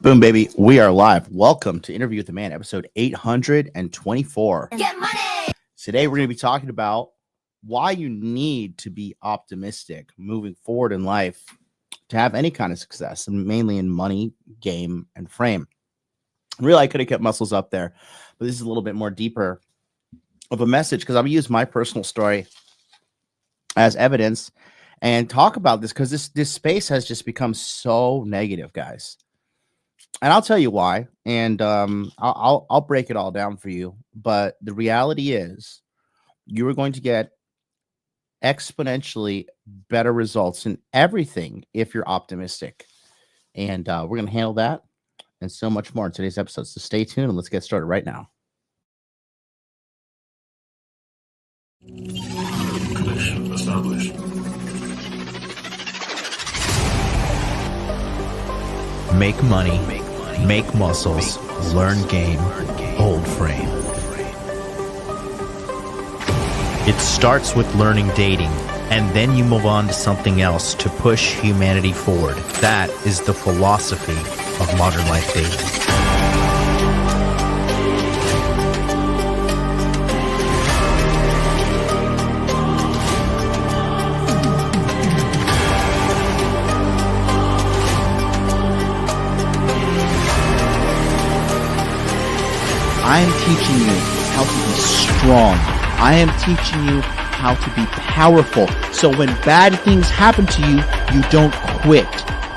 Boom, baby. We are live. Welcome to Interview with the Man, episode 824. Get money! Today, we're going to be talking about why you need to be optimistic moving forward in life to have any kind of success, and mainly in money, game, and frame. Really, I could have kept muscles up there, but this is a little bit more deeper of a message because I'm going to use my personal story as evidence and talk about this because this space has just become so negative, guys. And I'll tell you why, and I'll break it all down for you. But the reality is, you are going to get exponentially better results in everything if you're optimistic. And we're going to handle that and so much more in today's episode. So stay tuned and let's get started right now. Connection established. Make money, make muscles, learn game, hold frame. It starts with learning dating, and then you move on to something else to push humanity forward. That is the philosophy of modern life dating. I am teaching you how to be strong. I am teaching you how to be powerful. So when bad things happen to you, you don't quit.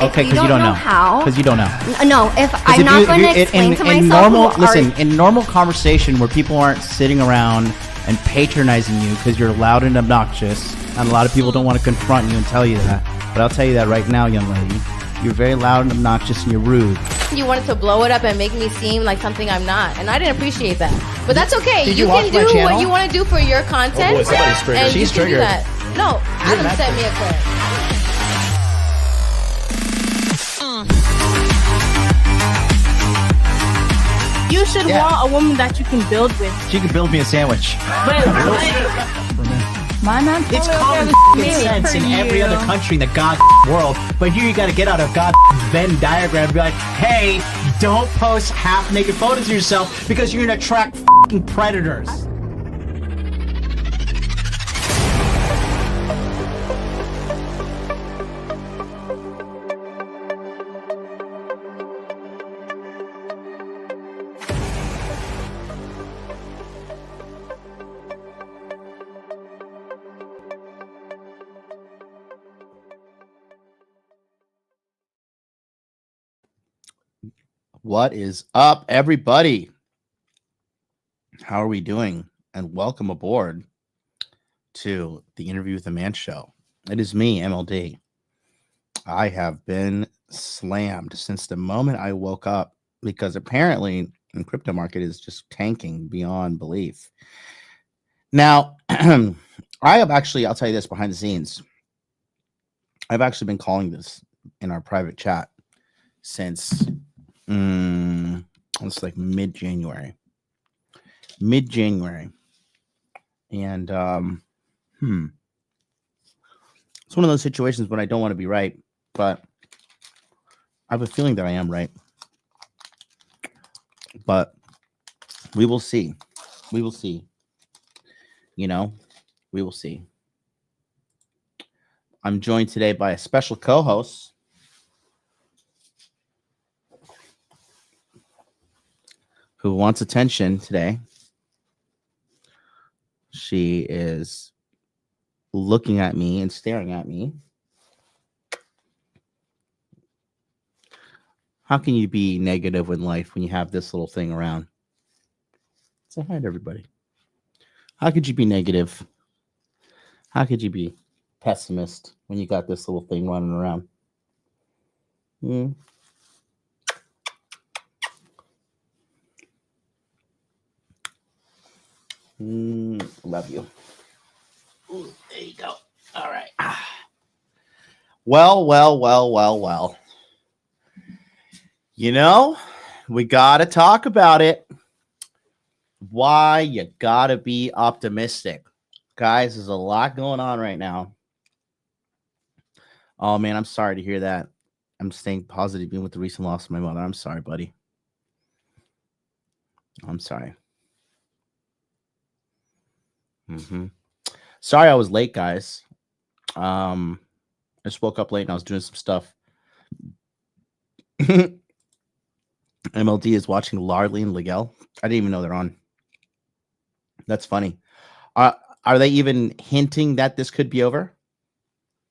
Okay, because you don't know how. Because you don't know. No, if I'm not going to explain to myself. In normal conversation where people aren't sitting around and patronizing you because you're loud and obnoxious, and a lot of people don't want to confront you and tell you that. But I'll tell you that right now, young lady. You're very loud and obnoxious and you're rude. You wanted to blow it up and make me seem like something I'm not, and I didn't appreciate that. But that's okay. Did you you can watch my do channel? what you want to do for your content. Oh boy, somebody's triggered. And She's you can do triggered. that. No, Adam sent me a clip. You should want a woman that you can build with. She can build me a sandwich. My man, It's common sense in every other country in the world, but here you gotta get out a Venn diagram and be like, hey, don't post half-naked photos of yourself because you're gonna attract predators. What is up, everybody? How are we doing? And welcome aboard to the Interview with the Man show. It is me, MLD. I have been slammed since the moment I woke up because apparently the crypto market is just tanking beyond belief. Now, I have actually, I'll tell you this behind the scenes. I've actually been calling this in our private chat since it's like mid-January. And it's one of those situations when I don't want to be right, but I have a feeling that I am right. But we will see. We will see. We will see. I'm joined today by a special co-host. Who wants attention today. She is looking at me and staring at me. How can you be negative in life when you have this little thing around? Say hi to everybody. How could you be negative? How could you be pessimist when you got this little thing running around? Love you. Ooh, there you go. All right. Well. We got to talk about it. Why you got to be optimistic. Guys, there's a lot going on right now. Oh, man, I'm sorry to hear that. I'm staying positive even with the recent loss of my mother. I'm sorry, buddy. I'm sorry. Sorry I was late, guys. I just woke up late and I was doing some stuff. MLD is watching Larley and Ligel. I didn't even know they're on. That's funny. Are they even hinting that this could be over?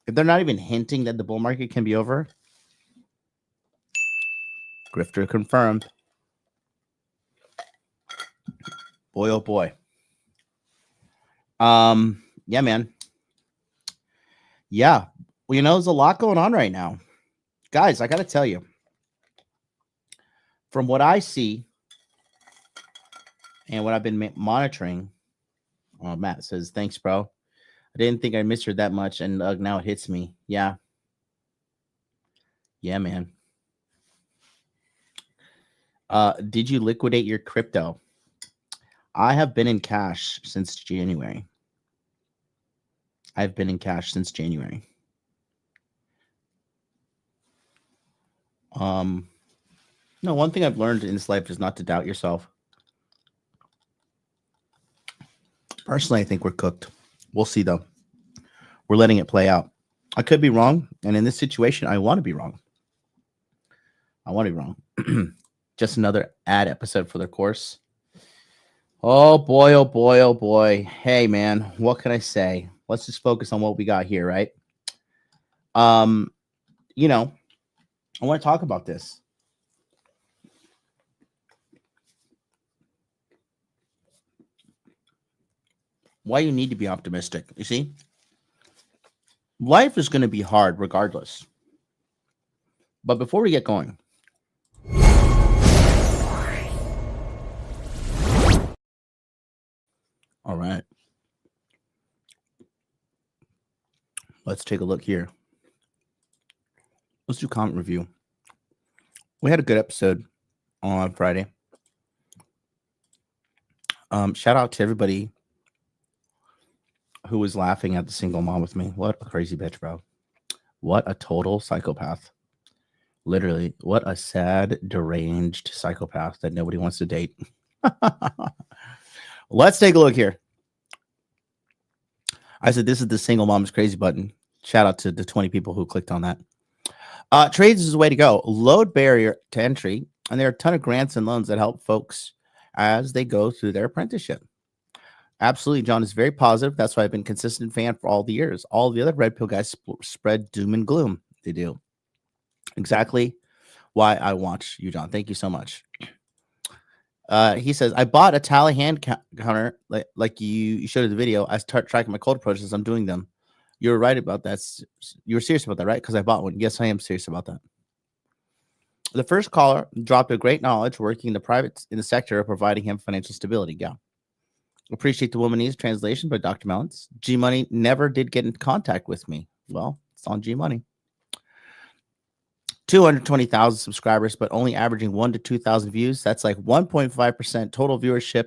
If they're not even hinting that the bull market can be over, grifter confirmed. Boy, oh boy. Yeah, man. Yeah. Well, you know, there's a lot going on right now. Guys, I got to tell you, from what I see and what I've been monitoring, Matt says, thanks, bro. I didn't think I missed her that much, and now it hits me. Yeah. Yeah, man. Did you liquidate your crypto? I have been in cash since January. I've been in cash since January. No, one thing I've learned in this life is not to doubt yourself. Personally, I think we're cooked. We'll see, though. We're letting it play out. I could be wrong, and in this situation, I want to be wrong. I want to be wrong. Just another ad episode for the course. Oh, boy, oh, boy, oh, boy. Hey, man, what can I say? Let's just focus on what we got here, right? You know, I want to talk about this. Why you need to be optimistic. You see, life is going to be hard regardless. But before we get going, all right, let's take a look here. Let's do comment review. We had a good episode on Friday. Shout out to everybody who was laughing at the single mom with me. What a crazy bitch, bro. What a total psychopath. Literally, what a sad, deranged psychopath that nobody wants to date. Let's take a look here. I said this is the single mom's crazy button. Shout out to the 20 people who clicked on that. Trades is the way to go. Low barrier to entry, and there are a ton of grants and loans that help folks as they go through their apprenticeship. Absolutely, John is very positive. That's why I've been a consistent fan for all the years. All the other red pill guys spread doom and gloom. They do. Exactly why I watch you, John. Thank you so much. He says, I bought a tally hand counter like you showed in the video. I start tracking my cold approaches. I'm doing them. You're right about that. You were serious about that, right? Because I bought one. Yes, I am serious about that. The first caller dropped a great knowledge working in the sector of providing him financial stability. Yeah. Appreciate the Womanese translation by Dr. Mellons. G Money never did get in contact with me. Well, it's on G Money. 220,000 subscribers, but only averaging 1,000 to 2,000 views. That's like 1.5% total viewership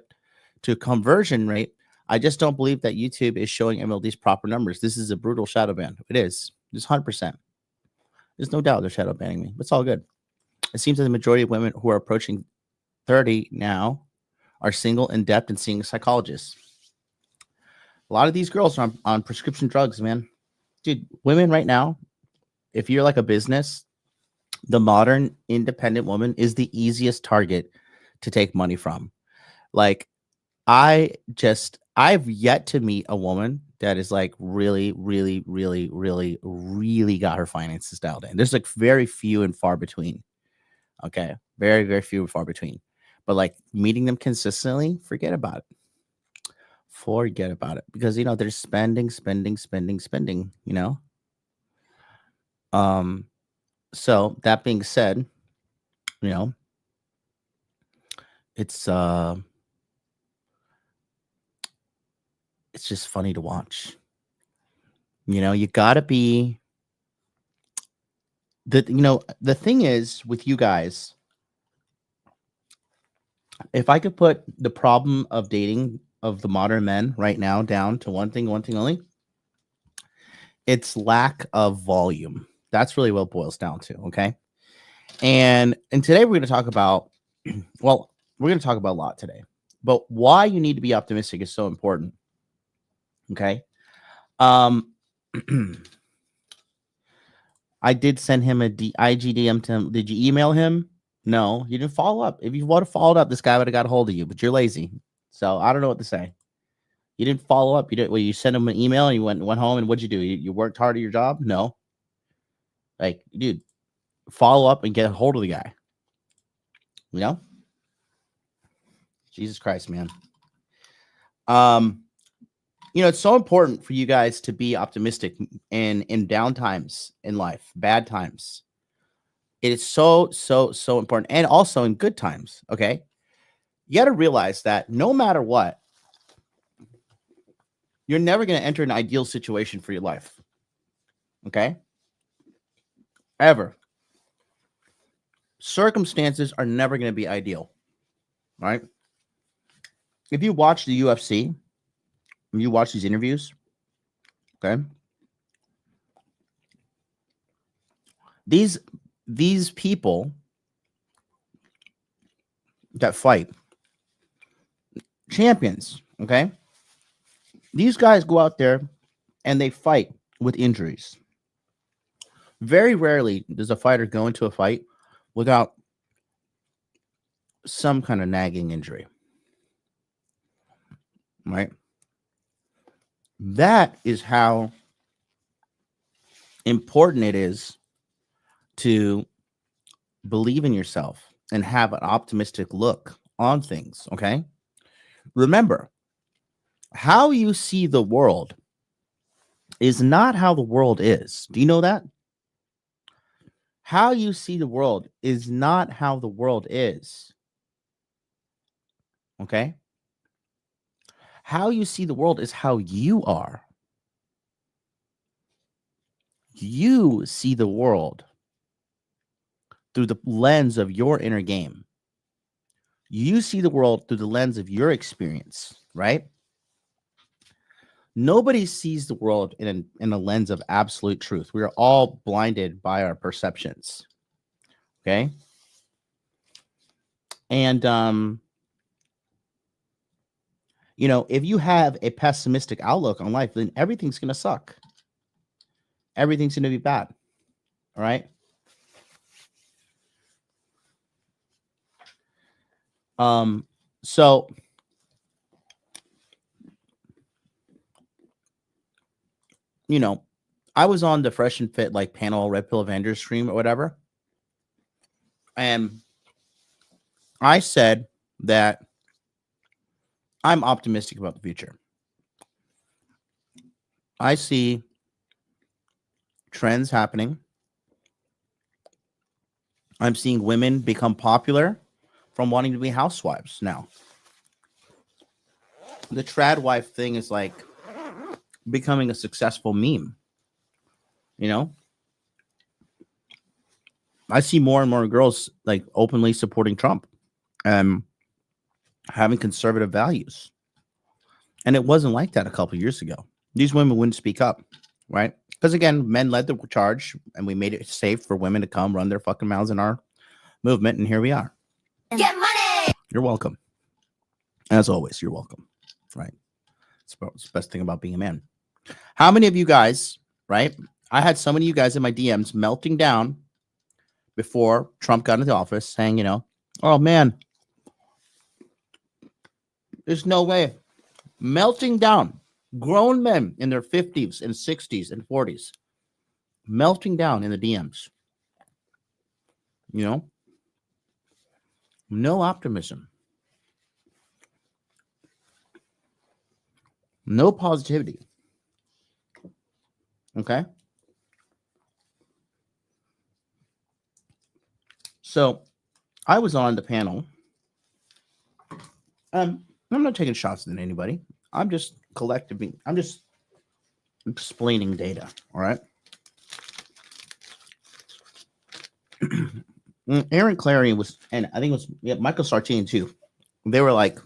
to conversion rate. I just don't believe that YouTube is showing MLD's proper numbers. This is a brutal shadow ban. It is. It's 100%. There's no doubt they're shadow banning me. It's all good. It seems that the majority of women who are approaching 30 now are single, in debt, and seeing psychologists. A lot of these girls are on prescription drugs, man. Dude, women right now, if you're like a business, the modern independent woman is the easiest target to take money from. Like, I've yet to meet a woman that is like really, really, really, really, really got her finances dialed in. There's like very few and far between. Okay. Very, very few and far between. But like meeting them consistently, forget about it. Forget about it. Because, you know, they're spending, you know? So that being said, you know, it's just funny to watch. You know, you gotta be the thing is with you guys, if I could put the problem of dating of the modern men right now down to one thing only, it's lack of volume. That's really what it boils down to. Okay. And today we're going to talk about, well, we're going to talk about a lot today, but why you need to be optimistic is so important. Okay. I did send him a IGDM to him. Did you email him? No, you didn't follow up. If you would have followed up, this guy would have got a hold of you, but you're lazy. So I don't know what to say. You didn't follow up. You didn't. Well, you sent him an email and you went home, and what'd you do? You worked hard at your job? No. Like, dude, follow up and get a hold of the guy. You know? Jesus Christ, man. You know, it's so important for you guys to be optimistic in down times in life, bad times. It is so important. And also in good times, okay? You got to realize that no matter what, you're never going to enter an ideal situation for your life. Okay? Ever. Circumstances are never going to be ideal. Right? If you watch the UFC, you watch these interviews, okay? These people that fight, champions, okay? These guys go out there and they fight with injuries. Very rarely does a fighter go into a fight without some kind of nagging injury. Right? That is how important it is to believe in yourself and have an optimistic look on things, okay? Remember, how you see the world is not how the world is. Do you know that? How you see the world is not how the world is. Okay? How you see the world is how you are. You see the world through the lens of your inner game. You see the world through the lens of your experience, right? Nobody sees the world in a lens of absolute truth. We are all blinded by our perceptions. Okay? And you know, if you have a pessimistic outlook on life, then everything's going to suck. Everything's going to be bad. All right? So you know, I was on the Fresh and Fit like panel Red Pill Avengers stream or whatever. And I said that I'm optimistic about the future. I see trends happening. I'm seeing women become popular from wanting to be housewives now. The trad wife thing is like becoming a successful meme. You know? I see more and more girls like openly supporting Trump and having conservative values. And it wasn't like that a couple of years ago. These women wouldn't speak up, right? Because again, men led the charge and we made it safe for women to come run their fucking mouths in our movement. And here we are. Get money. You're welcome. As always, you're welcome, right? It's the best thing about being a man. How many of you guys, right? I had so many of you guys in my DMs melting down before Trump got into office saying, you know, oh man, there's no way. Melting down. Grown men in their 50s and 60s and 40s. Melting down in the DMs. You know? No optimism. No positivity. Okay? So, I was on the panel. I'm not taking shots at anybody. I'm just collectively, I'm just explaining data. All right. Aaron Clary was, and I think it was Michael Sartini too. They were like,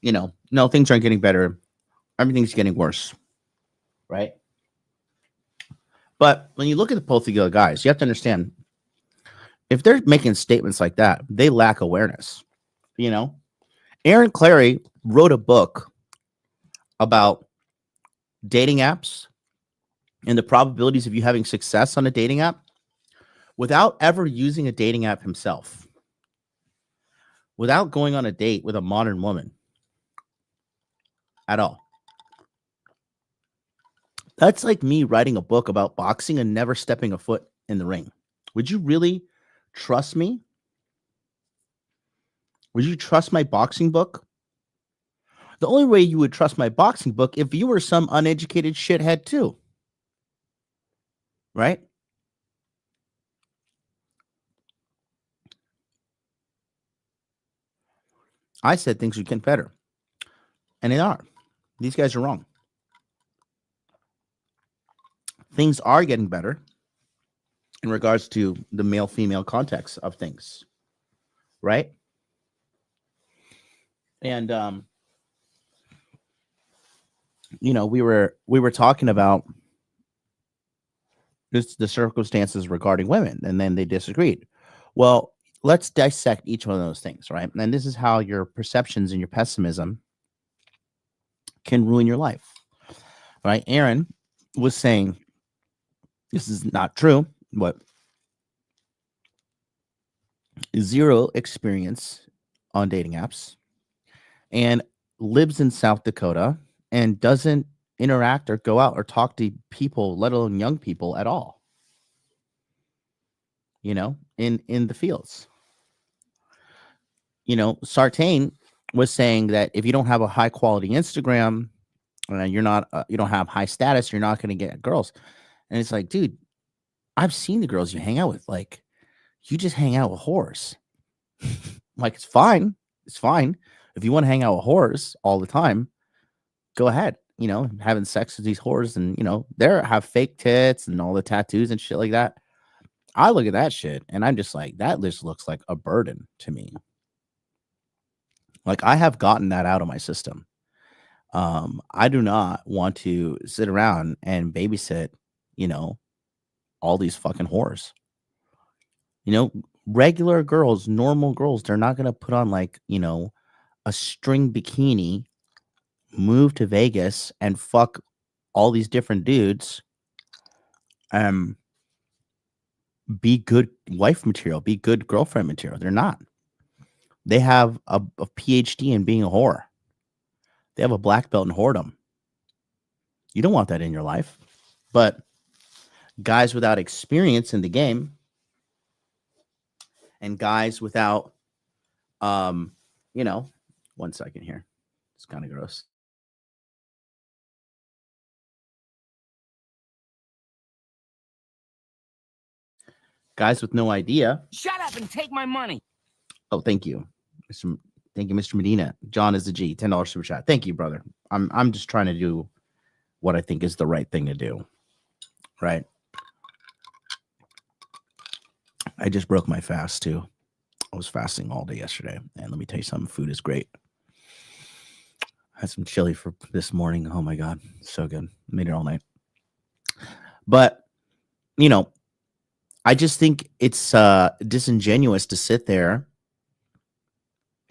you know, no, things aren't getting better. Everything's getting worse. Right. But when you look at both of the guys, you have to understand, if they're making statements like that, they lack awareness. You know, Aaron Clary wrote a book about dating apps and the probabilities of you having success on a dating app without ever using a dating app himself, without going on a date with a modern woman at all. That's like me writing a book about boxing and never stepping a foot in the ring. Would you really trust me? Would you trust my boxing book? The only way you would trust my boxing book if you were some uneducated shithead too. Right? I said things would get better. And they are. These guys are wrong. Things are getting better in regards to the male-female context of things. Right? And you know, we were talking about the circumstances regarding women, and then they disagreed. Well, let's dissect each one of those things, right? And this is how your perceptions and your pessimism can ruin your life, right? Aaron was saying this is not true, but zero experience on dating apps and lives in South Dakota and doesn't interact or go out or talk to people, let alone young people at all, you know, in the fields. You know, Sartain was saying that if you don't have a high quality Instagram and you're not, you don't have high status, you're not going to get girls. And it's like, dude, I've seen the girls you hang out with. Like, you just hang out with whores. Like, it's fine. It's fine. If you want to hang out with whores all the time, go ahead. You know, having sex with these whores, and, you know, they have fake tits and all the tattoos and shit like that. I look at that shit and I'm just like, that just looks like a burden to me. Like, I have gotten that out of my system. I do not want to sit around and babysit, you know, all these fucking whores. You know, regular girls, normal girls, they're not going to put on, like, you know, a string bikini, move to Vegas and fuck all these different dudes. Be good wife material, be good girlfriend material. They're not. They have a PhD in being a whore. They have a black belt in whoredom. You don't want that in your life. But guys without experience in the game and guys without, you know, 1 second here. It's kind of gross. Guys with no idea. Shut up and take my money. Oh, thank you. Thank you, Mr. Medina. John is the G. $10 super chat. Thank you, brother. I'm just trying to do what I think is the right thing to do. Right. I just broke my fast too. I was fasting all day yesterday. And let me tell you something, food is great. I had some chili for this morning. Oh my God. So good. Made it all night. But, you know, I just think it's disingenuous to sit there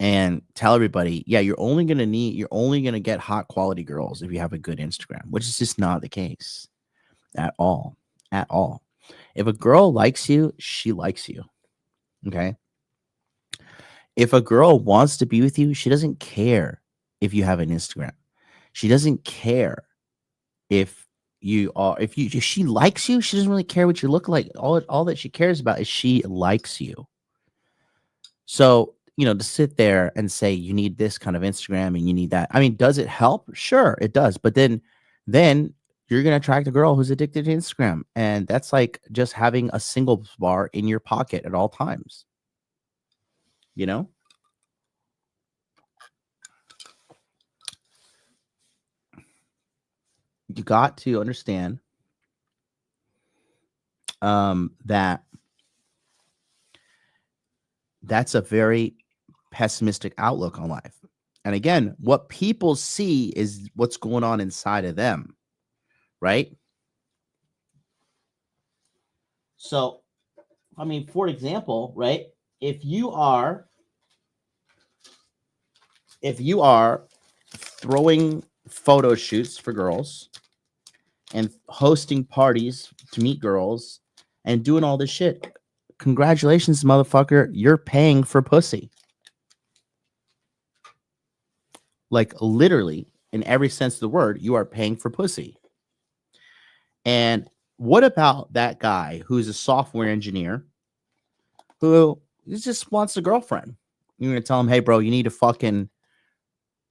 and tell everybody, yeah, you're only going to get hot quality girls if you have a good Instagram, which is just not the case at all. At all. If a girl likes you, she likes you. Okay. If a girl wants to be with you, she doesn't care if you have an Instagram. She doesn't care if she likes you, she doesn't really care what you look like. All that she cares about is she likes you. So, you know, to sit there and say you need this kind of Instagram and you need that. I mean, does it help? Sure, it does. But then you're going to attract a girl who's addicted to Instagram. And that's like just having a single bar in your pocket at all times. You know? You got to understand that that's a very pessimistic outlook on life. And again, what people see is what's going on inside of them, right? So, I mean, for example, right? If you are throwing photo shoots for girls and hosting parties to meet girls and doing all this shit, congratulations, motherfucker. You're paying for pussy. Like literally, in every sense of the word, you are paying for pussy. And what about that guy who's a software engineer who just wants a girlfriend? You're going to tell him, hey, bro, you need to fucking,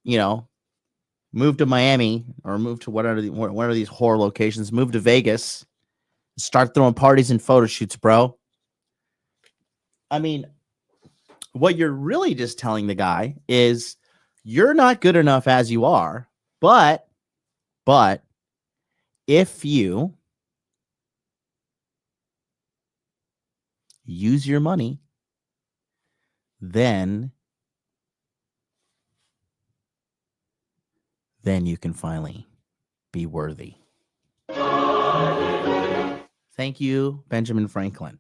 move to Miami or move to whatever these horror locations, move to Vegas, start throwing parties and photo shoots, bro. I mean, what you're really just telling the guy is you're not good enough as you are, but if you use your money, then you can finally be worthy. Thank you, Benjamin Franklin.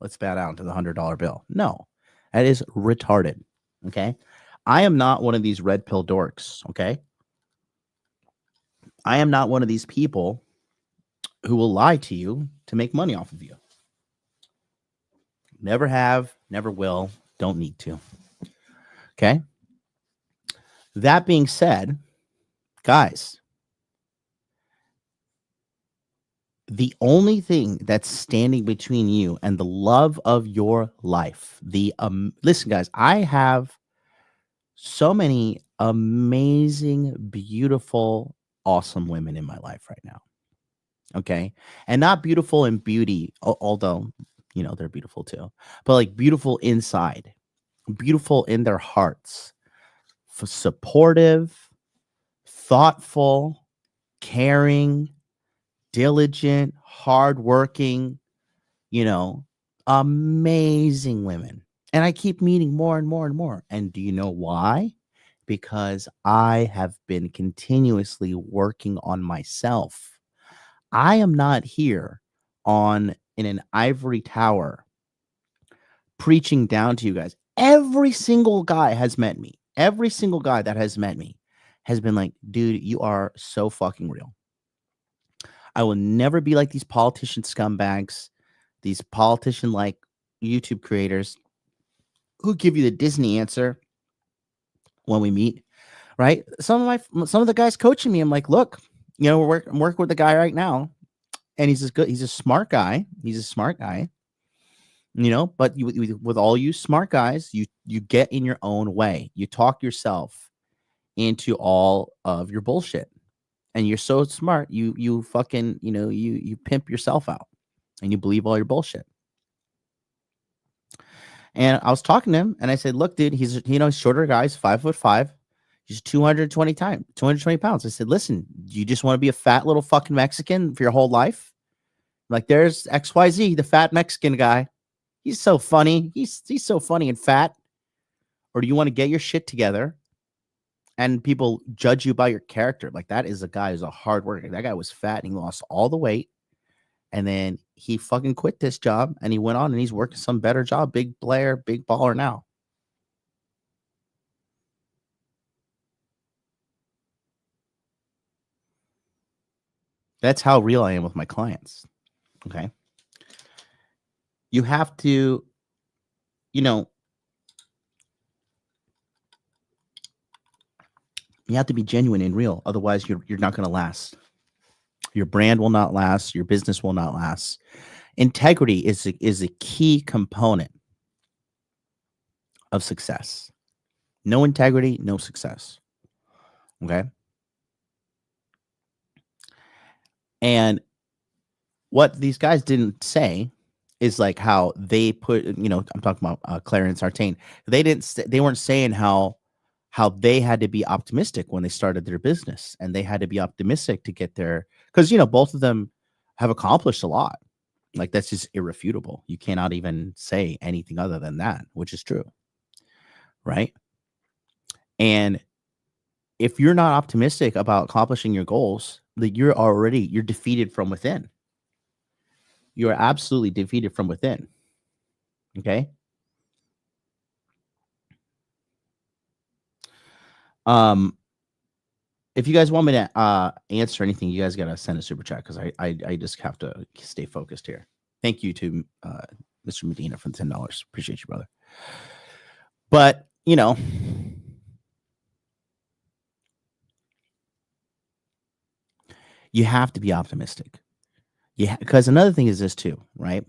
Let's bow down to the $100 bill. No, that is retarded. Okay. I am not one of these red pill dorks. Okay. I am not one of these people who will lie to you to make money off of you. Never have, never will, don't need to. Okay. That being said, guys, the only thing that's standing between you and the love of your life, listen, guys, I have so many amazing, beautiful, awesome women in my life right now. Okay. And not beautiful in beauty, although, they're beautiful too, but like beautiful inside, beautiful in their hearts, supportive, thoughtful, caring, diligent, hardworking, amazing women. And I keep meeting more and more and more. And do you know why? Because I have been continuously working on myself. I am not here in an ivory tower preaching down to you guys. Every single guy has met me. Every single guy that has met me has been like, dude, you are so fucking real. I will never be like these politician scumbags, these politician-like YouTube creators who give you the Disney answer when we meet, right? Some of the guys coaching me, I'm like, look, I'm working with the guy right now, and he's a smart guy. He's a smart guy, but with all you smart guys, you get in your own way. You talk yourself into all of your bullshit. And you're so smart, you fucking, you pimp yourself out and you believe all your bullshit. And I was talking to him and I said, look, dude, he's, shorter guy, he's 5'5", he's 220 pounds. I said, listen, you just want to be a fat little fucking Mexican for your whole life? Like, there's XYZ, the fat Mexican guy. He's so funny. He's so funny and fat. Or do you want to get your shit together and people judge you by your character? Like, that is a guy who's a hard worker. That guy was fat and he lost all the weight. And then he fucking quit this job and he went on and he's working some better job. Big player, big baller now. That's how real I am with my clients. Okay. You have to, you have to be genuine and real. Otherwise, you're not going to last. Your brand will not last. Your business will not last. Integrity is a key component of success. No integrity, no success. Okay. And what these guys didn't say is like how they put, I'm talking about Clarence Sartain. They weren't saying how they had to be optimistic when they started their business, and they had to be optimistic to get there, because both of them have accomplished a lot. Like, that's just irrefutable. You cannot even say anything other than that, which is true, right? And if you're not optimistic about accomplishing your goals, like, you're defeated from within. you are absolutely defeated from within. Okay. If you guys want me to answer anything, you guys gotta send a super chat because I just have to stay focused here. Thank you to Mr. Medina for the $10. Appreciate you, brother. But you know, you have to be optimistic. Yeah, because another thing is this too, right?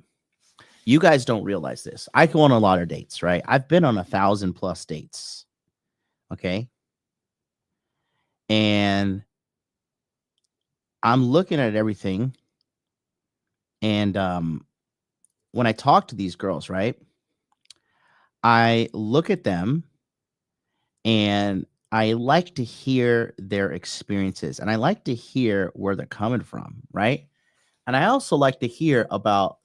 You guys don't realize this. I go on a lot of dates, right? I've been on 1,000+ dates. Okay. And I'm looking at everything. And when I talk to these girls, right, I look at them and I like to hear their experiences and I like to hear where they're coming from, right? And I also like to hear about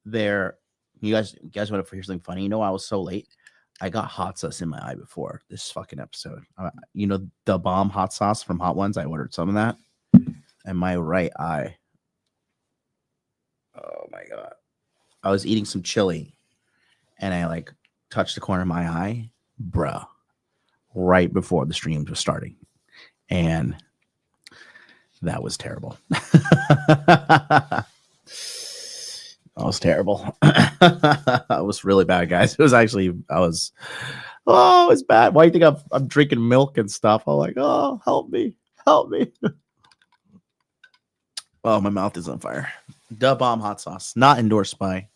their, you guys want to hear something funny? You know, I was so late. I got hot sauce in my eye before this fucking episode. You know, the bomb hot sauce from Hot Ones. I ordered some of that. And my right eye. Oh my God. I was eating some chili and I like touched the corner of my eye, bruh, right before the stream was starting. And that was terrible. That was terrible. It was really bad, guys. It was actually, it was bad. Why do you think I'm drinking milk and stuff? I'm like, oh, help me. Oh, my mouth is on fire. Da Bomb hot sauce, not endorsed by,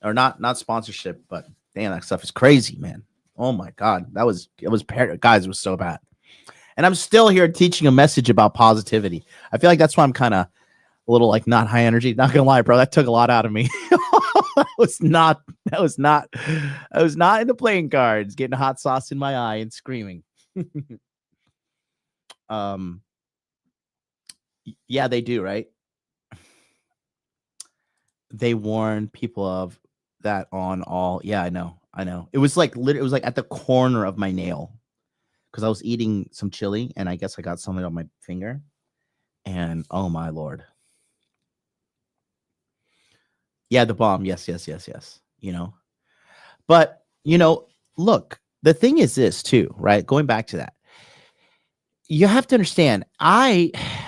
or not sponsorship, but damn, that stuff is crazy, man. Oh my God, guys, it was so bad. And I'm still here teaching a message about positivity. I feel like that's why I'm kind of a little like not high energy. Not gonna lie, bro, that took a lot out of me. That was not in the playing cards. Getting hot sauce in my eye and screaming. Yeah, they do, right? They warn people of that on all. Yeah, I know. It was like it was like at the corner of my nail because I was eating some chili and I guess I got something on my finger. And oh my Lord. Yeah, the bomb. Yes. You know, but you know, look, the thing is this too, right? Going back to that, you have to understand.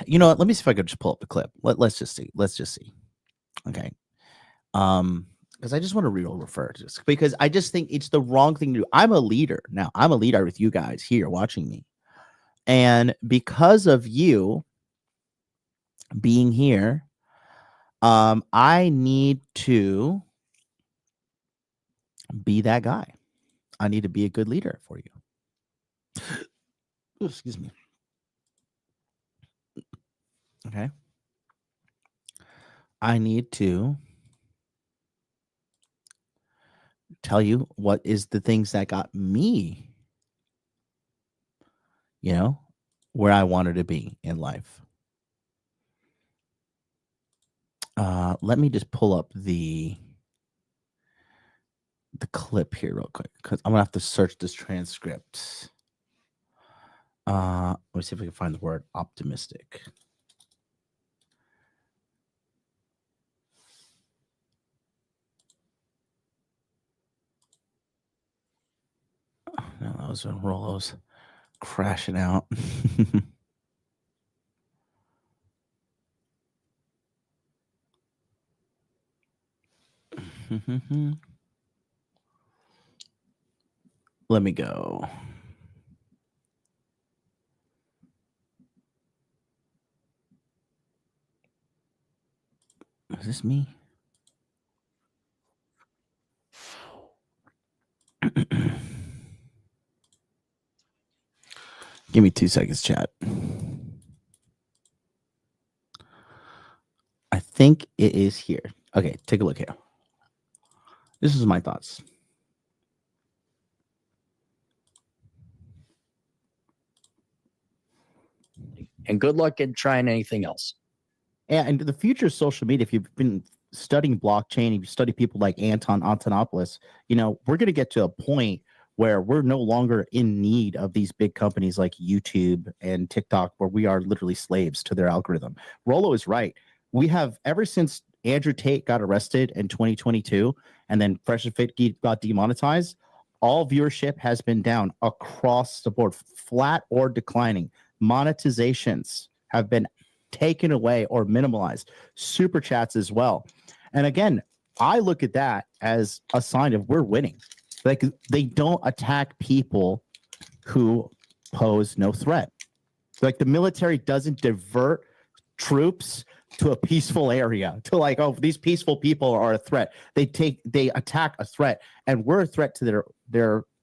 You know, let me see if I could just pull up the clip. Let's just see. Okay. Because I just want to refer to this because I just think it's the wrong thing to do. I'm a leader now. I'm a leader with you guys here watching me, and because of you being here, I need to be that guy. I need to be a good leader for you. Ooh, excuse me. Okay. I need to tell you what is the things that got me, you know, where I wanted to be in life. Let me just pull up the clip here real quick because I'm gonna have to search this transcript. Let me see if we can find the word optimistic. No, that was when Rollo's crashing out. Let me go. Is this me? Give me 2 seconds, chat. I think it is here. Okay, take a look here. This is my thoughts. And good luck in trying anything else. And the future of social media, if you've been studying blockchain, if you study people like Anton Antonopoulos, you know, we're going to get to a point where we're no longer in need of these big companies like YouTube and TikTok, where we are literally slaves to their algorithm. Rollo is right. We have, ever since Andrew Tate got arrested in 2022 and then Fresh and Fit got demonetized, all viewership has been down across the board, flat or declining. Monetizations have been taken away or minimalized. Super chats as well. And again, I look at that as a sign of we're winning. Like, they don't attack people who pose no threat. Like, the military doesn't divert troops to a peaceful area to like, oh, these peaceful people are a threat. They attack a threat, and we're a threat to their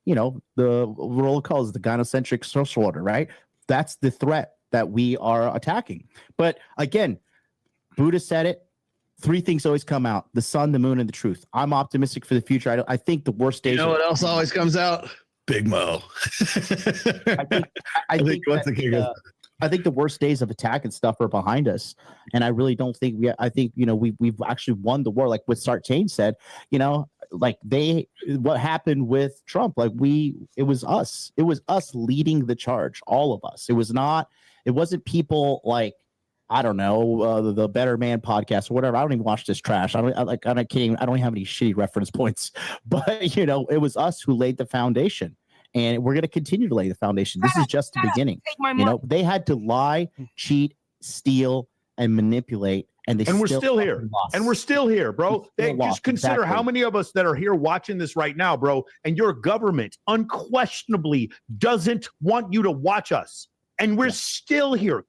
the role calls the gynocentric social order, right? That's the threat that we are attacking. But again, Buddha said it. 3 things always come out: the sun, the moon, and the truth. I'm optimistic for the future. I think the worst days. You know what else always comes out? Big Mo. I think the worst days of attack and stuff are behind us, and I really don't think I think we've actually won the war. Like what Sartain said, like what happened with Trump, like it was us leading the charge, all of us. It wasn't people like, I don't know, the Better Man podcast or whatever. I don't even watch this trash. I'm not kidding. I don't have any shitty reference points, but it was us who laid the foundation, and we're going to continue to lay the foundation. This is just the beginning. They had to lie, cheat, steal, and manipulate, and we're still here. And we're still here, bro. Just consider how many of us that are here watching this right now, bro, and your government unquestionably doesn't want you to watch us. And we're still here.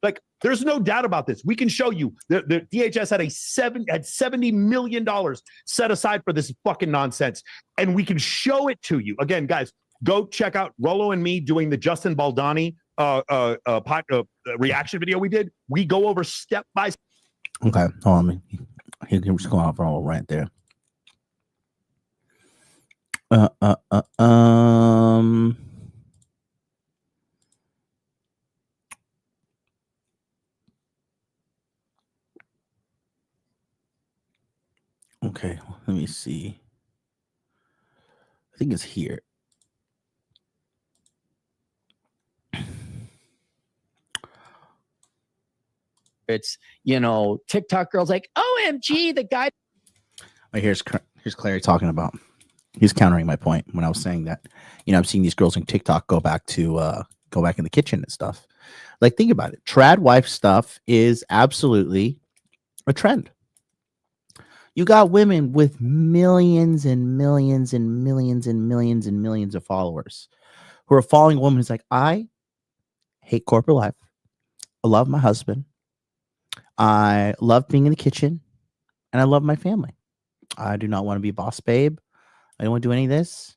Like, there's no doubt about this. We can show you the DHS had $70 million set aside for this fucking nonsense, and we can show it to you. Again, guys, go check out Rollo and me doing the Justin Baldani reaction video we did. We go over step by step. Okay, hold on. He's going off for a right there. Okay, let me see. I think it's here. It's, TikTok girls like, OMG, the guy. Here's Clary talking about. He's countering my point when I was saying that, I'm seeing these girls on TikTok go back in the kitchen and stuff. Like, think about it. Trad wife stuff is absolutely a trend. You got women with millions and millions and millions and millions and millions of followers who are following a woman who's like, I hate corporate life. I love my husband. I love being in the kitchen, and I love my family. I do not want to be a boss babe. I don't want to do any of this.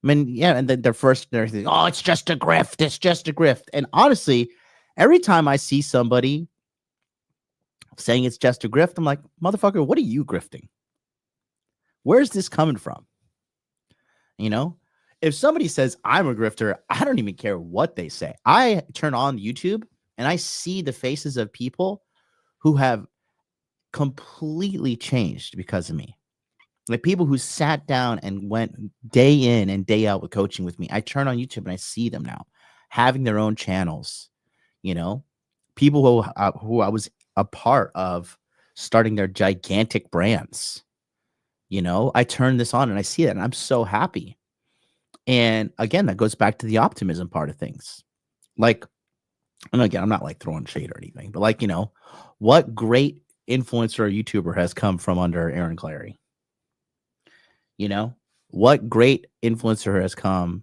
I mean, yeah, and then they're thinking, oh, it's just a grift. It's just a grift. And honestly, every time I see somebody saying it's just a grift, I'm like, motherfucker, what are you grifting? Where's this coming from? If somebody says I'm a grifter, I don't even care what they say. I turn on YouTube and I see the faces of people who have completely changed because of me. Like people who sat down and went day in and day out with coaching with me. I turn on YouTube and I see them now having their own channels. People who I was a part of starting their gigantic brands. I turn this on and I see that and I'm so happy. And again, that goes back to the optimism part of things. Like, and again, I'm not like throwing shade or anything, but like, what great influencer or YouTuber has come from under Aaron Clary? What great influencer has come,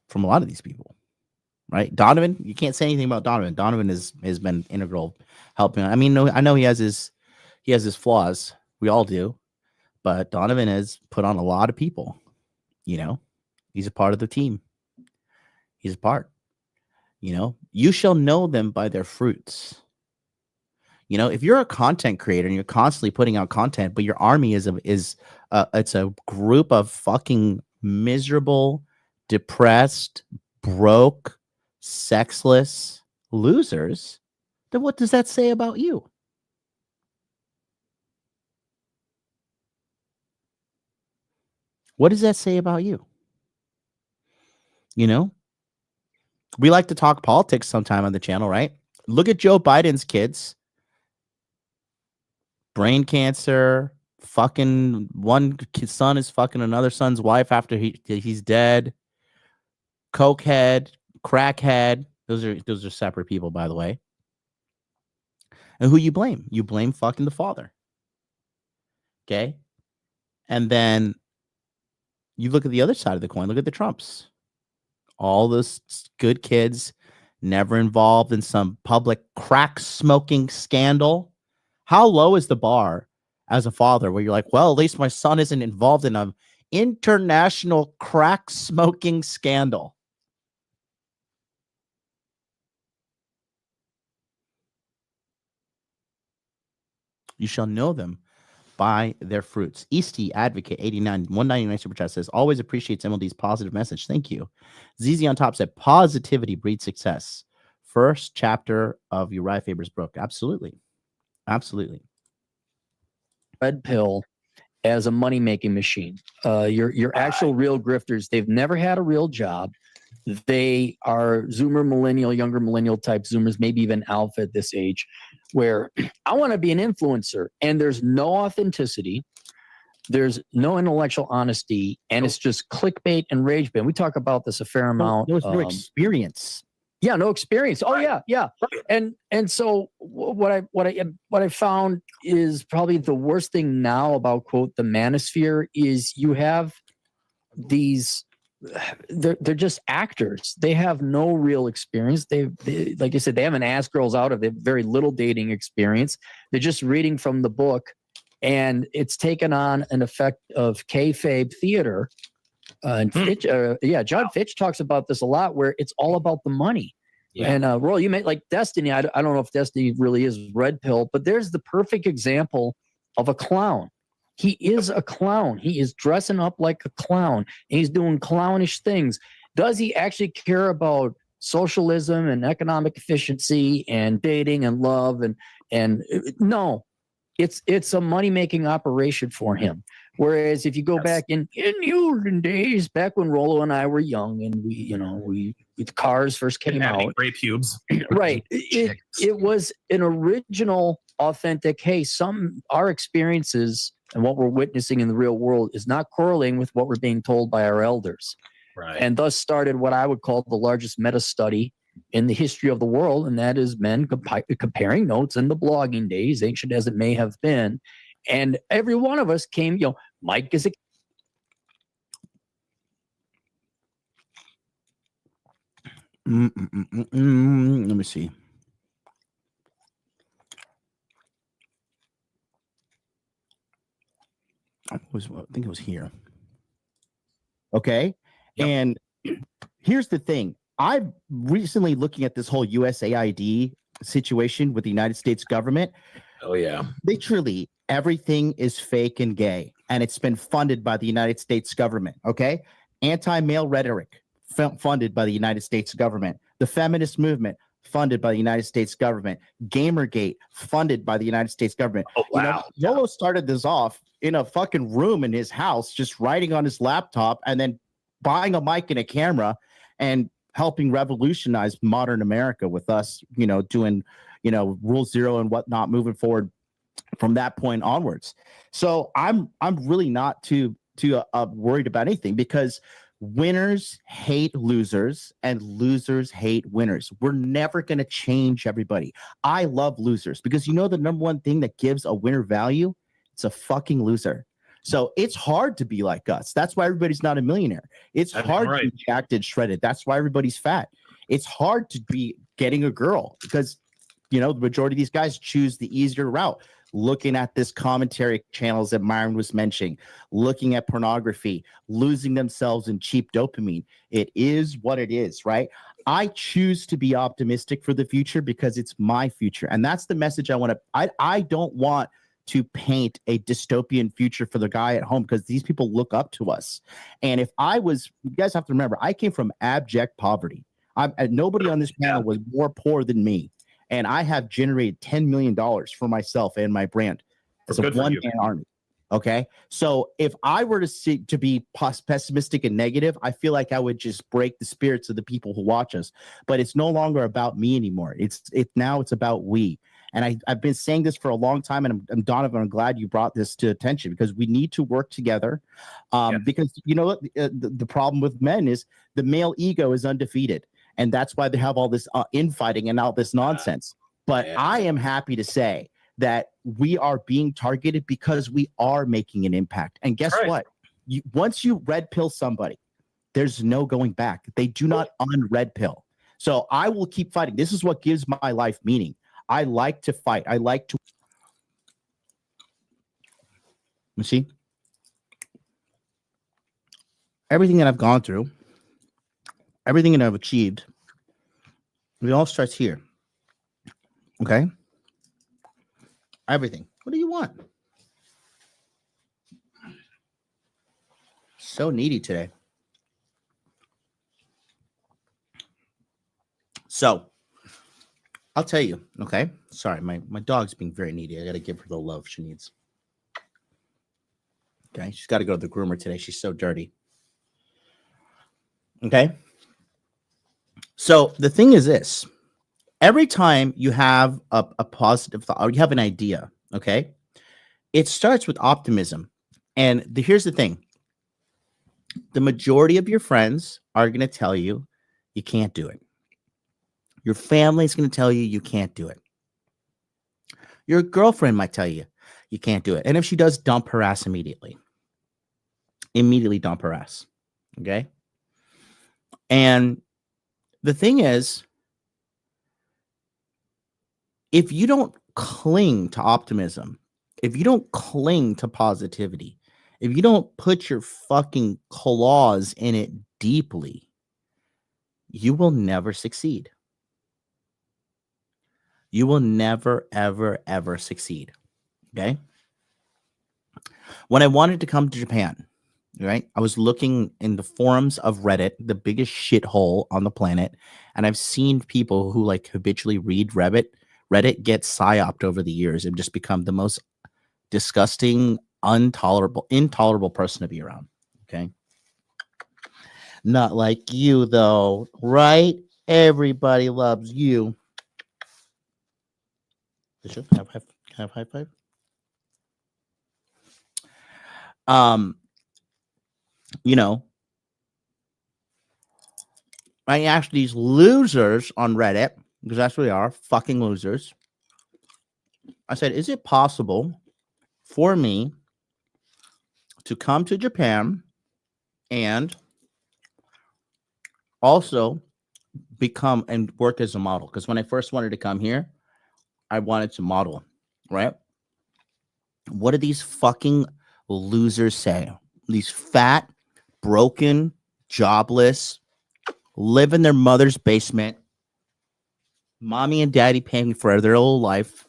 from a lot of these people, right? Donovan, you can't say anything about Donovan. Donovan has been integral helping. I mean, I know he has his flaws. We all do, but Donovan has put on a lot of people. He's a part of the team. He's a part. You shall know them by their fruits. If you're a content creator and you're constantly putting out content, but your army is it's a group of fucking miserable, depressed, broke, sexless losers, then what does that say about you? What does that say about you? We like to talk politics sometime on the channel, right? Look at Joe Biden's kids. Brain cancer, fucking one son is fucking another son's wife after he's dead. Cokehead, crackhead. Those are separate people, by the way. And who you blame? You blame fucking the father. Okay? And then you look at the other side of the coin. Look at the Trumps. All those good kids never involved in some public crack smoking scandal. How low is the bar as a father where you're like, well, at least my son isn't involved in an international crack smoking scandal? You shall know them by their fruits. Easty Advocate 89 199 super chat says always appreciates MLD's positive message. Thank you. ZZ on top said positivity breeds success. First chapter of Uriah Faber's book. Absolutely. Absolutely. Red pill as a money making machine. Your actual real grifters, they've never had a real job. They are Zoomer millennial, younger millennial type Zoomers, maybe even alpha at this age, where I want to be an influencer and there's no authenticity. There's no intellectual honesty, and it's just clickbait and rage bait. We talk about this a fair amount. There was no experience. Yeah, no experience. Oh yeah. And so what I found is probably the worst thing now about quote the manosphere is you have these. They're just actors. They have no real experience. They like I said, they haven't asked girls out of. They have very little dating experience. They're just reading from the book, and it's taken on an effect of kayfabe theater. And Fitch, John Fitch talks about this a lot, where it's all about the money. Yeah. And Roy, you made like Destiny. I don't know if Destiny really is red pill, but there's the perfect example of a clown. He is a clown. He is dressing up like a clown. And he's doing clownish things. Does he actually care about socialism and economic efficiency and dating and love? And no, it's a money-making operation for him. Whereas if you go back in the olden days, back when Rollo and I were young and we cars first came out. Gray pubes. Right. It was an original, authentic, hey, our experiences and what we're witnessing in the real world is not correlating with what we're being told by our elders. Right. And thus started what I would call the largest meta study in the history of the world. And that is men comparing notes in the blogging days, ancient as it may have been. And every one of us came, Mike is a Let me see. I think it was here. Okay. Yep. And here's the thing. I'm recently looking at this whole USAID situation with the United States government. Oh, yeah. Literally everything is fake and gay, and it's been funded by the United States government. Okay. Anti-male rhetoric funded by the United States government. The feminist movement funded by the United States government. Gamergate funded by the United States government. Oh, wow. Yolo started this off in a fucking room in his house, just writing on his laptop and then buying a mic and a camera and helping revolutionize modern America with us, doing, Rule Zero and whatnot, moving forward from that point onwards. So I'm really not too worried about anything, because winners hate losers and losers hate winners. We're never going to change everybody. I love losers because the number one thing that gives a winner value, it's a fucking loser. So it's hard to be like us. That's why everybody's not a millionaire. It's hard to be jacked and shredded. That's why everybody's fat. It's hard to be getting a girl because, the majority of these guys choose the easier route. Looking at this commentary channels that Myron was mentioning, looking at pornography, losing themselves in cheap dopamine. It is what it is, right? I choose to be optimistic for the future because it's my future. And that's the message I want to, I don't want to paint a dystopian future for the guy at home, because these people look up to us. And if you guys have to remember, I came from abject poverty. Nobody on this panel was more poor than me. And I have generated $10 million for myself and my brand as a one-man army. Okay. So if I were to be pessimistic and negative, I feel like I would just break the spirits of the people who watch us. But it's no longer about me anymore. It's about we. And I've been saying this for a long time. And I'm Donovan, I'm glad you brought this to attention because we need to work together. Because you know what? The problem with men is the male ego is undefeated. And that's why they have all this infighting and all this nonsense. But I am happy to say that we are being targeted because we are making an impact. And guess what? Once you red pill somebody, there's no going back. They do not unred pill. So I will keep fighting. This is what gives my life meaning. I like to fight. I like to. You see? Everything that I've gone through, everything that I've achieved, it all starts here. Okay? Everything. What do you want? So needy today. So, I'll tell you, okay? Sorry, my dog's being very needy. I got to give her the love she needs. Okay? She's got to go to the groomer today. She's so dirty. Okay? So, the thing is this. Every time you have a positive thought or you have an idea, okay, it starts with optimism. And here's the thing. The majority of your friends are going to tell you you can't do it. Your family's going to tell you you can't do it. Your girlfriend might tell you you can't do it. And if she does, dump her ass immediately. Immediately dump her ass. Okay? And the thing is, if you don't cling to optimism, if you don't cling to positivity, if you don't put your fucking claws in it deeply, you will never succeed. You will never, ever, ever succeed. Okay? When I wanted to come to Japan, right, I was looking in the forums of Reddit, the biggest shithole on the planet, and I've seen people who like habitually read Reddit get psyoped over the years and just become the most disgusting, intolerable person to be around. Okay. Not like you, though, right? Everybody loves you. Have high five. You know, I asked these losers on Reddit, because that's what they are, fucking losers. I said, is it possible for me to come to Japan and also become and work as a model? Because when I first wanted to come here, I wanted to model, right? What do these fucking losers say? These fat, broken, jobless, live in their mother's basement, mommy and daddy paying for their whole life.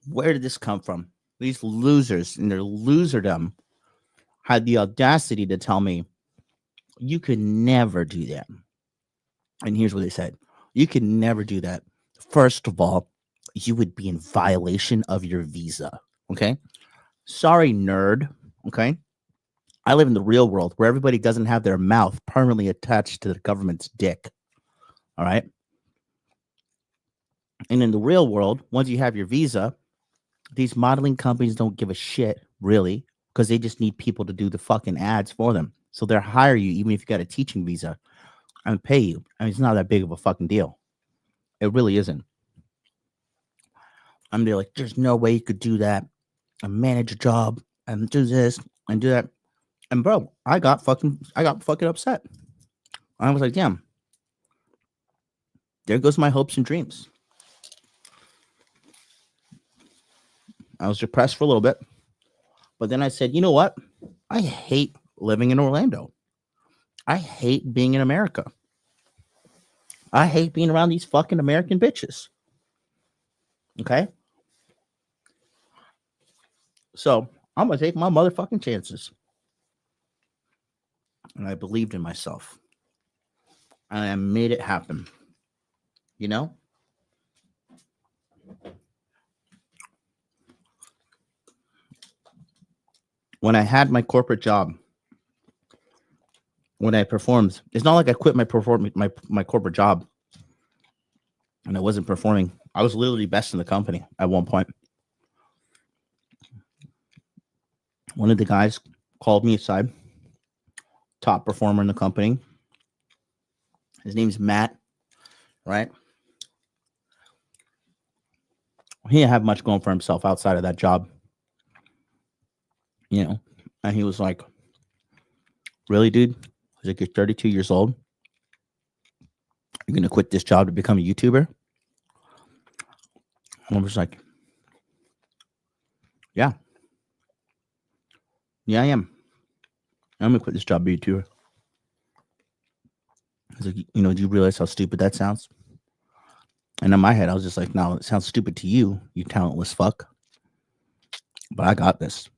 Where did this come from? These losers in their loserdom had the audacity to tell me, you could never do that. And here's what they said. You could never do that. First of all, you would be in violation of your visa. Okay? Sorry, nerd. Okay? I live in the real world where everybody doesn't have their mouth permanently attached to the government's dick. All right? And in the real world, once you have your visa, these modeling companies don't give a shit, really, because they just need people to do the fucking ads for them. So they'll hire you even if you got a teaching visa and pay you. I mean, it's not that big of a fucking deal. It really isn't. And they're like, there's no way you could do that and manage a job and do this and do that. And bro, I got fucking upset. I was like, damn, there goes my hopes and dreams. I was depressed for a little bit, but then I said, you know what? I hate living in Orlando. I hate being in America. I hate being around these fucking American bitches. Okay? So I'm going to take my motherfucking chances. And I believed in myself. And I made it happen. You know? when I had my corporate job, when I performed, it's not like I quit my corporate job and I wasn't performing. I was literally best in the company at one point. One of the guys called me aside, top performer in the company. His name's Matt, right? He didn't have much going for himself outside of that job, you know. And he was like, "Really, dude?" He's like, "You're 32 years old. You're gonna quit this job to become a YouTuber?" And I was like, "Yeah, I am. I'm gonna quit this job to be a YouTuber." I was like, "You know, do you realize how stupid that sounds?" And in my head, I was just like, "No, it sounds stupid to you, you talentless fuck. But I got this."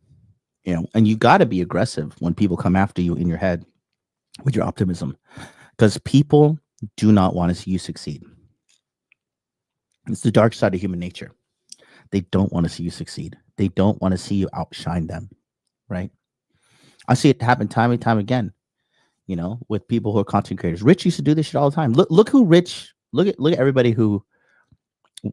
You know, and you got to be aggressive when people come after you in your head with your optimism, because people do not want to see you succeed. It's the dark side of human nature. They don't want to see you succeed. They don't want to see you outshine them, right? I see it happen time and time again, you know, with people who are content creators. Rich used to do this shit all the time. Look who Rich, look at everybody who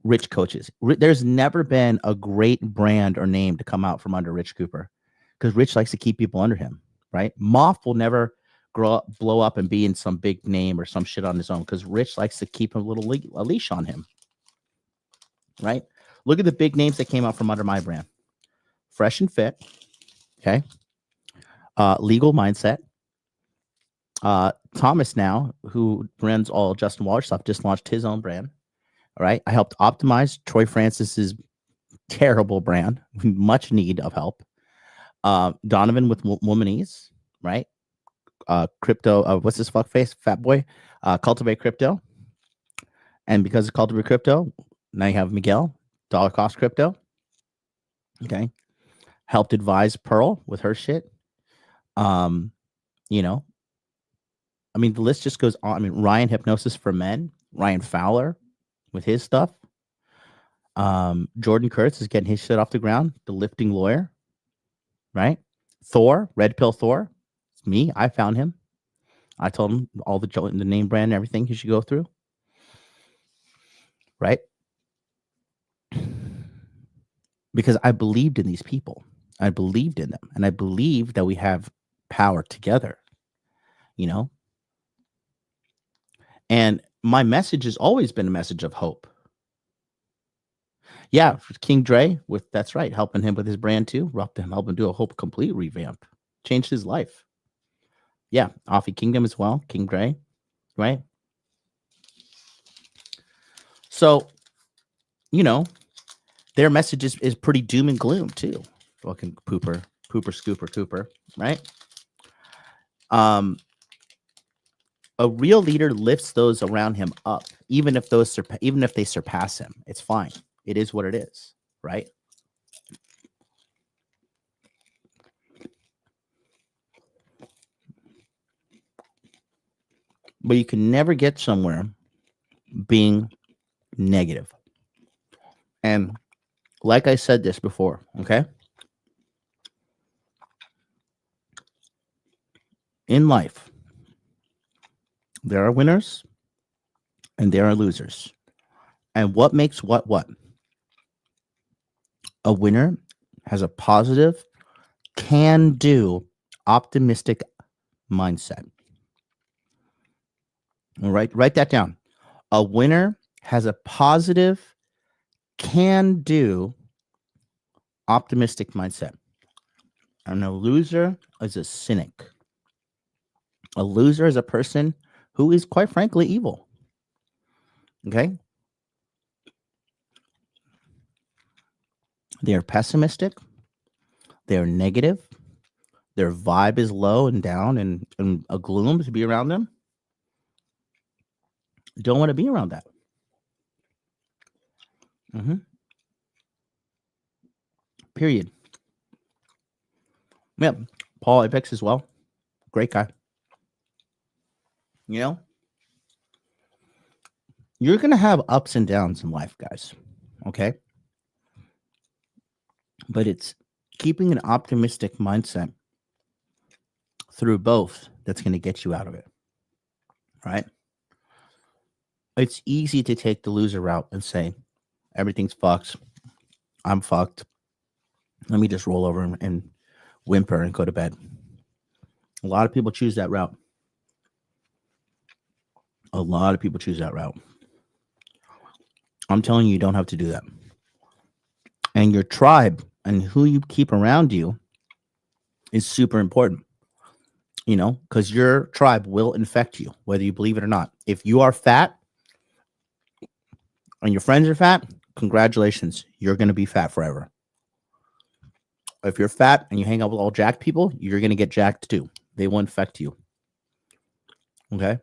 Rich coaches. There's never been a great brand or name to come out from under Rich Cooper, because Rich likes to keep people under him, right? Moff will never blow up and be in some big name or some shit on his own, because Rich likes to keep a leash on him, right? Look at the big names that came out from under my brand. Fresh and Fit, okay? Legal Mindset. Thomas now, who runs all Justin Waller stuff, just launched his own brand. All right. I helped optimize Troy Francis's terrible brand, much need of help. Donovan with Womanese, right? Crypto, what's this fuck face? Fat Boy, Cultivate Crypto. And because of Cultivate Crypto, now you have Miguel, Dollar Cost Crypto. Okay. Helped advise Pearl with her shit. You know, I mean, the list just goes on. I mean, Ryan Hypnosis for Men, Ryan Fowler with his stuff. Jordan Kurtz is getting his shit off the ground. The Lifting Lawyer, right? Thor, Red Pill Thor. It's me. I found him. I told him all the name brand and everything he should go through. Right? Because I believed in these people. I believed in them. And I believe that we have power together. You know? And my message has always been a message of hope. Yeah, King Dre, that's right, helping him with his brand too. Helping him do a Hope Complete revamp. Changed his life. Yeah, Offie Kingdom as well, King Dre, right? So, you know, their message is pretty doom and gloom too. Fucking pooper, scooper, Cooper, right? A real leader lifts those around him up, even if they surpass him. It's fine. It is what it is, right? But you can never get somewhere being negative. And like I said this before, okay? In life, there are winners and there are losers. And what makes what? A winner has a positive, can-do, optimistic mindset. All right, write that down. A winner has a positive, can-do, optimistic mindset. And a loser is a cynic. A loser is a person who is, quite frankly, evil. Okay? They are pessimistic. They're negative. Their vibe is low and down and a gloom to be around them. Don't want to be around that. Period. Yep. Paul Apex as well. Great guy. You know? You're going to have ups and downs in life, guys. Okay? But it's keeping an optimistic mindset through both that's going to get you out of it, right? It's easy to take the loser route and say, everything's fucked. I'm fucked. Let me just roll over and whimper and go to bed. A lot of people choose that route. A lot of people choose that route. I'm telling you, you don't have to do that. And your tribe and who you keep around you is super important, you know, because your tribe will infect you, whether you believe it or not. If you are fat and your friends are fat, congratulations, you're going to be fat forever. If you're fat and you hang out with all jacked people, you're going to get jacked too. They will infect you. Okay?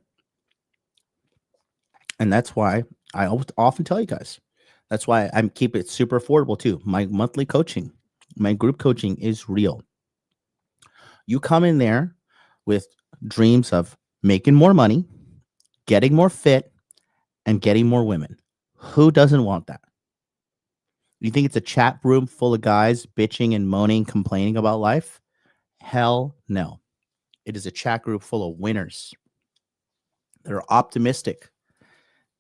And that's why I often tell you guys, that's why I keep it super affordable too. My monthly coaching, my group coaching is real. You come in there with dreams of making more money, getting more fit, and getting more women. Who doesn't want that? You think it's a chat room full of guys bitching and moaning, complaining about life? Hell no. It is a chat group full of winners that are optimistic,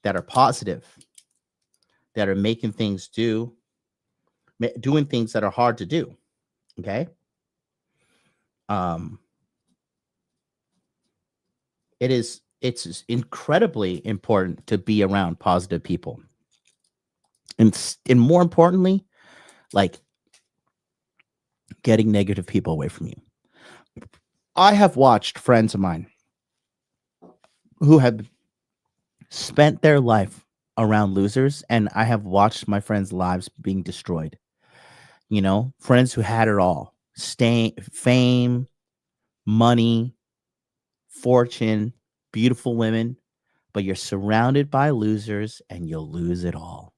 that are positive, that are making things doing things that are hard to do. Okay. It's incredibly important to be around positive people. And more importantly, like getting negative people away from you. I have watched friends of mine who have spent their life around losers, and I have watched my friends' lives being destroyed. You know, friends who had it all, fame, money, fortune, beautiful women, but you're surrounded by losers and you'll lose it all.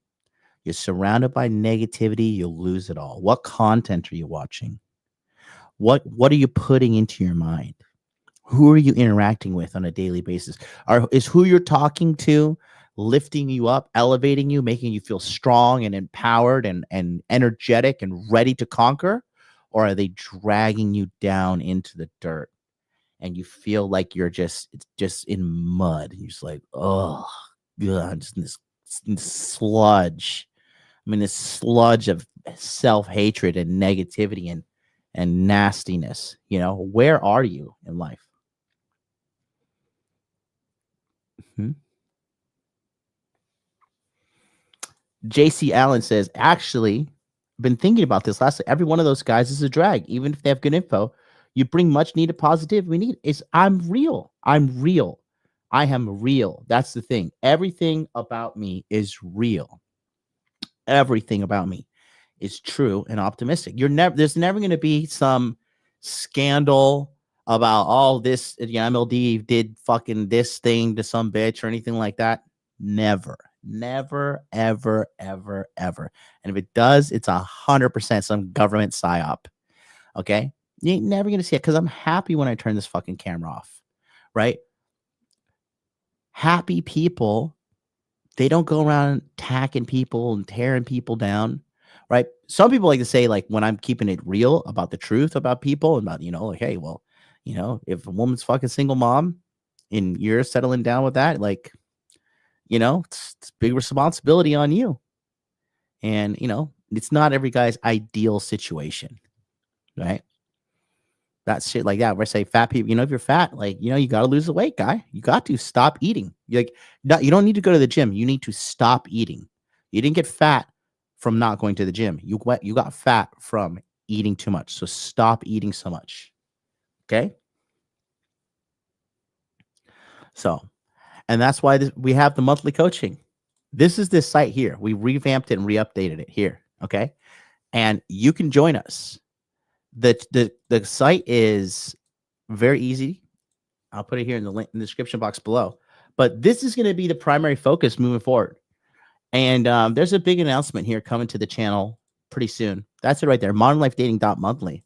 You're surrounded by negativity, you'll lose it all. What content are you watching? What are you putting into your mind? Who are you interacting with on a daily basis? Is who you're talking to lifting you up, elevating you, making you feel strong and empowered and energetic and ready to conquer? Or are they dragging you down into the dirt and you feel like you're just in mud? You're just like, oh, God, just in this sludge. I mean, this sludge of self-hatred and negativity and nastiness. You know, where are you in life? JC Allen says, actually, been thinking about this last. Every one of those guys is a drag, even if they have good info. You bring much needed positivity. We need is I'm real. I'm real. I am real. That's the thing. Everything about me is real. Everything about me is true and optimistic. There's never going to be some scandal about all this. MLD did fucking this thing to some bitch or anything like that. Never, ever, ever, ever. And if it does, it's 100% some government psyop. Okay, you ain't never gonna see it because I'm happy when I turn this fucking camera off. Right? Happy people, they don't go around attacking people and tearing people down, right? Some people like to say, like, when I'm keeping it real about the truth about people and about, like, hey, well, if a woman's fucking single mom and you're settling down with that, like, it's big responsibility on you. And, it's not every guy's ideal situation, right? That shit like that, where I say fat people, if you're fat, like, you got to lose the weight, guy. You got to stop eating. You don't need to go to the gym. You need to stop eating. You didn't get fat from not going to the gym. You got fat from eating too much. So stop eating so much. Okay. So, and that's why we have the monthly coaching. This is this site here. We revamped it and re-updated it here. Okay. And you can join us. The site is very easy. I'll put it here in the link in the description box below. But this is going to be the primary focus moving forward. And there's a big announcement here coming to the channel pretty soon. That's it right there. modernlifedating.monthly.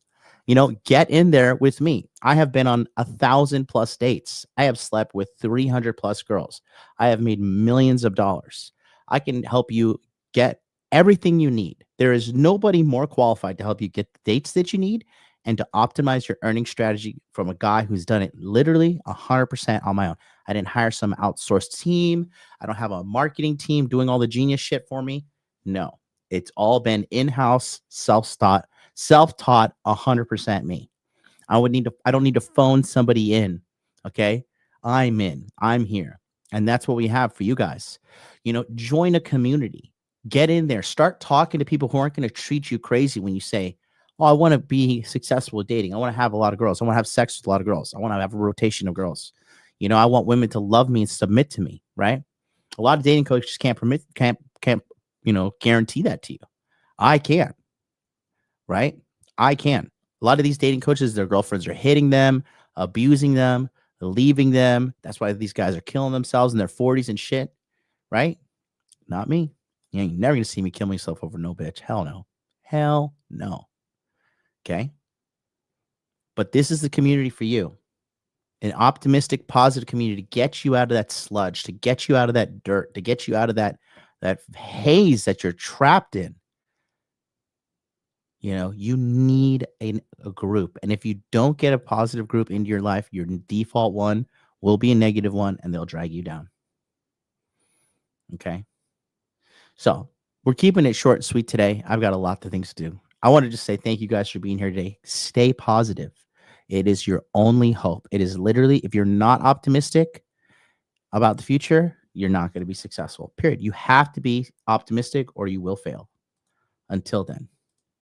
Get in there with me. I have been on 1,000+ dates. I have slept with 300+ girls. I have made millions of dollars. I can help you get everything you need There is nobody more qualified to help you get the dates that you need and to optimize your earning strategy from a guy who's done it literally 100% on my own. I didn't hire some outsourced team. I don't have a marketing team doing all the genius shit for me. No, it's all been in-house, self-taught 100% me. I don't need to phone somebody in. Okay. I'm in, I'm here. And that's what we have for you guys. You know, join a community, get in there, start talking to people who aren't going to treat you crazy when you say, oh, I want to be successful with dating. I want to have a lot of girls. I want to have sex with a lot of girls. I want to have a rotation of girls. You know, I want women to love me and submit to me. Right. A lot of dating coaches can't, you know, guarantee that to you. I can. Right. I can. A lot of these dating coaches, their girlfriends are hitting them, abusing them, leaving them. That's why these guys are killing themselves in their 40s and shit. Right. Not me. You ain't never going to see me kill myself over no bitch. Hell no. Hell no. Okay. But this is the community for you. An optimistic, positive community to get you out of that sludge, to get you out of that dirt, to get you out of that haze that you're trapped in. You know, you need a group. And if you don't get a positive group into your life, your default one will be a negative one and they'll drag you down. Okay. So we're keeping it short and sweet today. I've got a lot of things to do. I want to just say thank you guys for being here today. Stay positive. It is your only hope. It is literally, if you're not optimistic about the future, you're not going to be successful. Period. You have to be optimistic or you will fail. Until then.